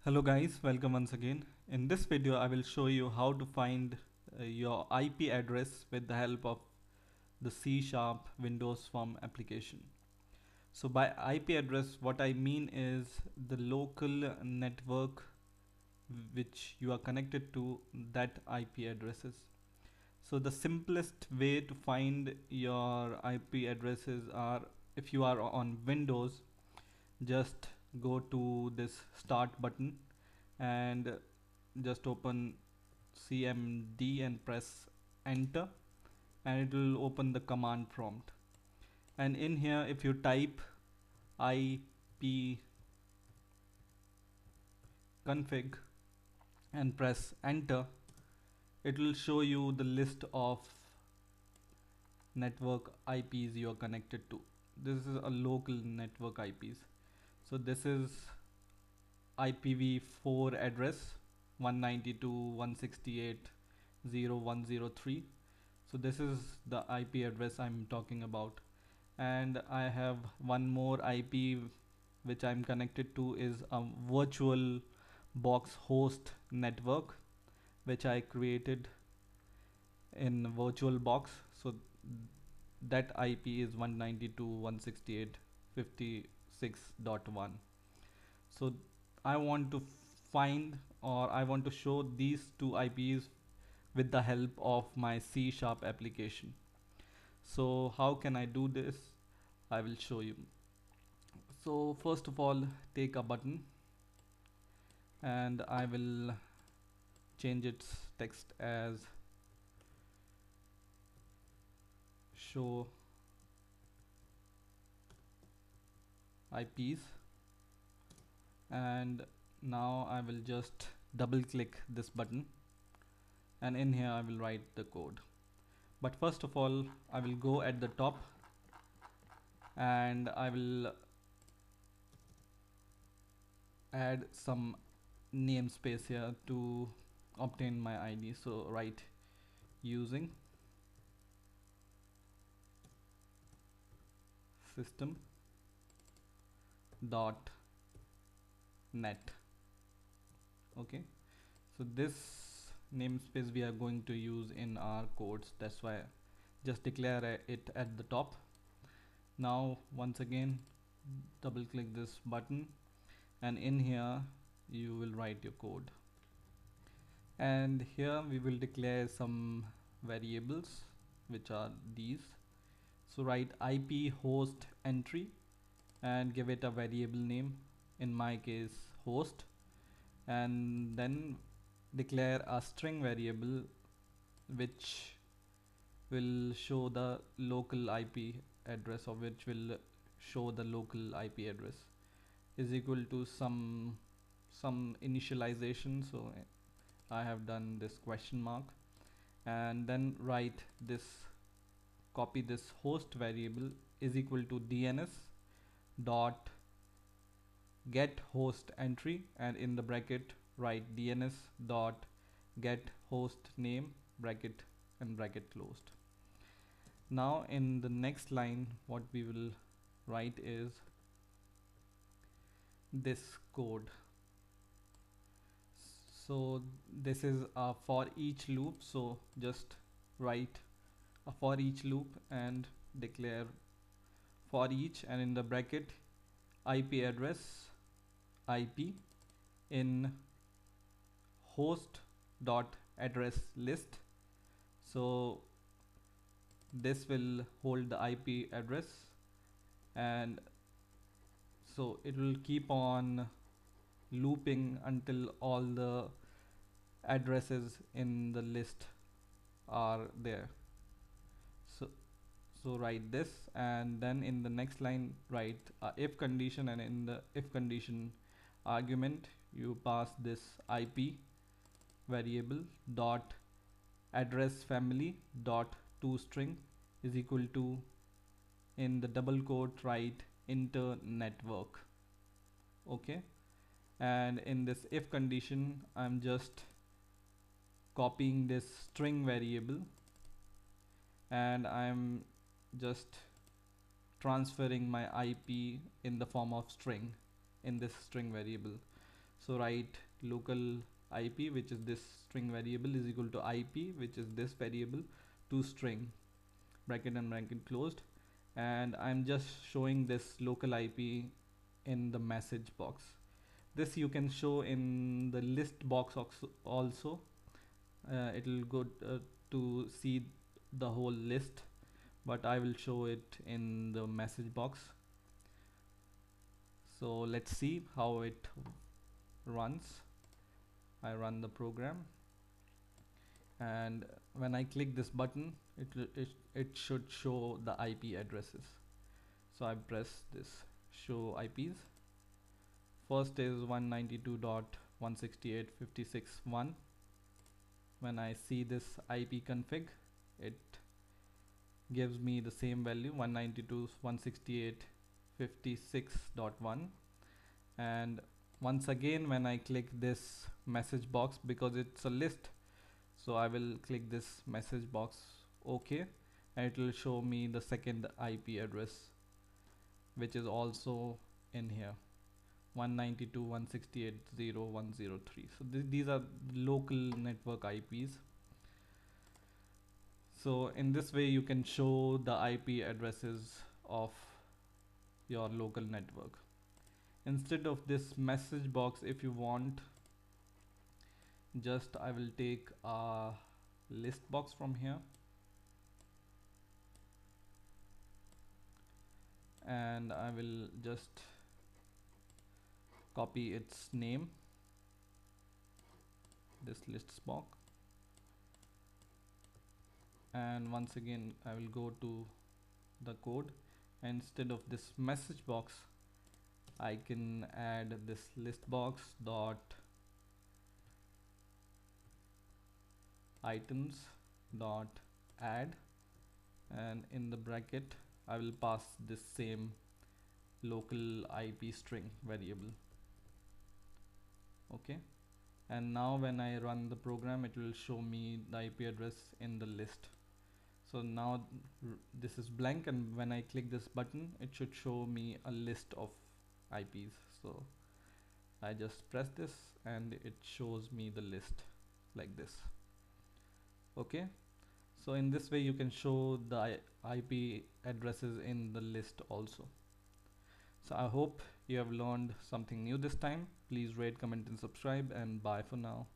Hello guys, welcome once again. In this video I will show you how to find your IP address with the help of the C# Windows Form application. So by IP address what I mean is the local network which you are connected to, that IP addresses. So the simplest way to find your IP addresses are, if you are on Windows, just go to this start button and just open CMD and press enter, and it will open the command prompt. And in here if you type IP config and press enter, it will show you the list of network IPs you are connected to. This is a local network IPs. So this is IPv4 address 192.168.0.103. So this is the IP address I'm talking about, and I have one more IP which I'm connected to is a virtual box host network which I created in VirtualBox. So that IP is 192.168.56.1. So I want to find, or I want to show these two IPs with the help of my C# application. So how can I do this? I will show you. So first of all, take a button and I will change its text as show IPs, and now I will just double click this button, and in here I will write the code. But first of all I will go at the top and I will add some namespace here to obtain my ID. So write using system dot net. Okay, so this namespace we are going to use in our codes, that's why just declare it at the top. Now once again double click this button, and in here you will write your code, and here we will declare some variables which are these. So write IP host entry and give it a variable name, in my case host, and then declare a string variable which will show the local IP address, or which will show the local IP address, is equal to some initialization. So I have done this question mark, and then write this, copy this host variable is equal to DNS dot get host entry, and in the bracket write DNS dot get host name bracket and bracket closed. Now in the next line what we will write is this code. So this is a for each loop, so just write a for each loop and declare for each, and in the bracket IP address IP in host dot address list. So this will hold the IP address, and so it will keep on looping until all the addresses in the list are there. So write this, and then in the next line write a if condition, and in the if condition argument you pass this IP variable dot address family dot toString is equal to, in the double quote write inter network. Okay, and in this if condition I'm just copying this string variable and I'm just transferring my IP in the form of string in this string variable. So write local IP, which is this string variable, is equal to IP, which is this variable, to string, bracket and bracket closed. And I'm just showing this local IP in the message box. This you can show in the list box also. It will go to see the whole list, but I will show it in the message box. So let's see how it runs. I run the program, and when I click this button, it should show the IP addresses. So I press this show IPs. First is 192.168.56.1. When I see this IP config, it gives me the same value, 192.168.56.1. And once again, when I click this message box, because it's a list, so I will click this message box OK, and it will show me the second IP address, which is also in here, 192.168.0.103. So these are local network IPs. So in this way you can show the IP addresses of your local network. Instead of this message box, if you want, just I will take a list box from here, and I will just copy its name, this list box, and once again I will go to the code. Instead of this message box, I can add this list box dot items dot add, and in the bracket I will pass this same local IP string variable. Okay, and now when I run the program, it will show me the IP address in the list. So now this is blank, and when I click this button, it should show me a list of IPs. So I just press this and it shows me the list like this. Okay, so in this way you can show the IP addresses in the list also. So I hope you have learned something new this time. Please rate, comment and subscribe, and bye for now.